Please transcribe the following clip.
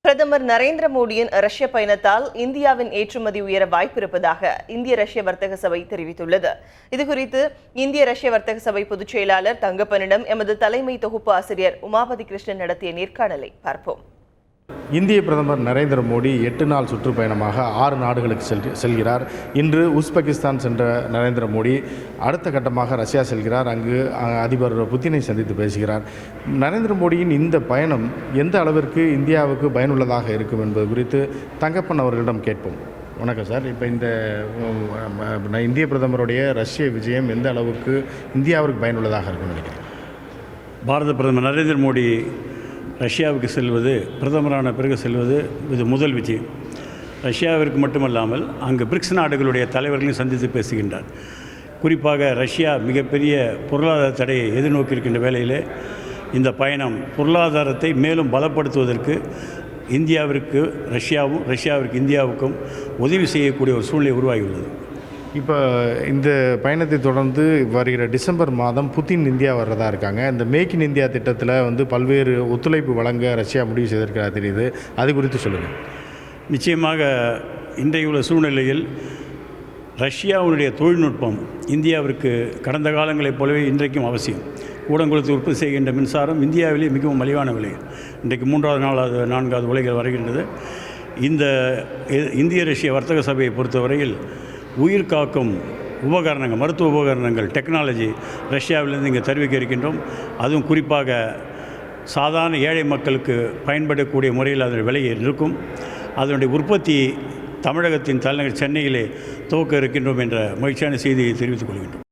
பிரதமர் நரேந்திர மோடியின் ரஷ்ய பயணத்தால் இந்தியாவின் ஏற்றுமதி உயர வாய்ப்பிருப்பதாக இந்திய ரஷ்ய வர்த்தக சபை தெரிவித்துள்ளது. இதுகுறித்து இந்திய ரஷ்ய வர்த்தக சபை பொதுச் செயலாளர் தங்கப்பனிடம் எமது தலைமை தொகுப்பு ஆசிரியர் உமாபதி கிருஷ்ணன் நடத்திய நேர்காணலை பார்ப்போம். இந்திய பிரதமர் நரேந்திர மோடி 8 நாள் சுற்றுப்பயணமாக 6 நாடுகளுக்கு செல்கிறார். இன்று உஸ்பெகிஸ்தான் சென்ற நரேந்திர மோடி அடுத்த கட்டமாக ரஷ்யா செல்கிறார். அங்கு அதிபர் புதினை சந்தித்து பேசுகிறார். நரேந்திர மோடியின் இந்த பயணம் எந்த அளவிற்கு இந்தியாவுக்கு பயனுள்ளதாக இருக்கும் என்பது குறித்து தங்கப்பன் அவர்களிடம் கேட்போம். வணக்கம் சார். இப்போ இந்த இந்திய பிரதமருடைய ரஷ்ய விஜயம் எந்த அளவுக்கு இந்தியாவிற்கு பயனுள்ளதாக இருக்கும்னு நினைக்கிறேன்? பாரத பிரதமர் நரேந்திர மோடி ரஷ்யாவுக்கு செல்வது, பிரதமரான பிறகு செல்வது இது முதல் விஜயம். ரஷ்யாவிற்கு மட்டுமல்லாமல் அங்கு பிரிக்ஸ் நாடுகளுடைய தலைவர்களையும் சந்தித்து பேசுகின்றார். குறிப்பாக ரஷ்யா மிகப்பெரிய பொருளாதார தடையை எதிர்நோக்கியிருக்கின்ற வேளையில் இந்த பயணம் பொருளாதாரத்தை மேலும் பலப்படுத்துவதற்கு இந்தியாவிற்கு ரஷ்யாவும், ரஷ்யாவிற்கு இந்தியாவுக்கும் உதவி செய்யக்கூடிய ஒரு சூழ்நிலை உருவாகியுள்ளது. இப்போ இந்த பயணத்தை தொடர்ந்து வருகிற டிசம்பர் மாதம் புதின் இந்தியா வர்றதா இருக்காங்க. இந்த மேக் இன் இந்தியா திட்டத்தில் பல்வேறு ஒத்துழைப்பு வழங்க ரஷ்யா முடிவு செய்திருக்கிறதா தெரியுது. அது குறித்து சொல்லுங்கள். நிச்சயமாக இன்றைய உள்ள சூழ்நிலையில் ரஷ்யாவுடைய தொழில்நுட்பம் இந்தியாவிற்கு கடந்த காலங்களைப் போலவே இன்றைக்கும் அவசியம். கூடங்குளத்தில் உற்பத்தி செய்கின்ற மின்சாரம் இந்தியாவிலேயே மிகவும் மலிவான விலை. இன்றைக்கு 3வது 4வது உலைகள் வருகின்றது. இந்த இந்திய ரஷ்ய வர்த்தக சபையை பொறுத்தவரையில் உயிர் காக்கும் உபகரணங்கள், மருத்துவ உபகரணங்கள், டெக்னாலஜி ரஷ்யாவிலிருந்து இங்கே தெரிவிக்க இருக்கின்றோம். அதுவும் குறிப்பாக சாதாரண ஏழை மக்களுக்கு பயன்படக்கூடிய முறையில் அதன் விலை இருக்கும். அதனுடைய உற்பத்தி தமிழகத்தின் தலைநகர் சென்னையிலே துவக்க இருக்கின்றோம் என்ற மகிழ்ச்சியான செய்தியை தெரிவித்துக் கொள்கின்றோம்.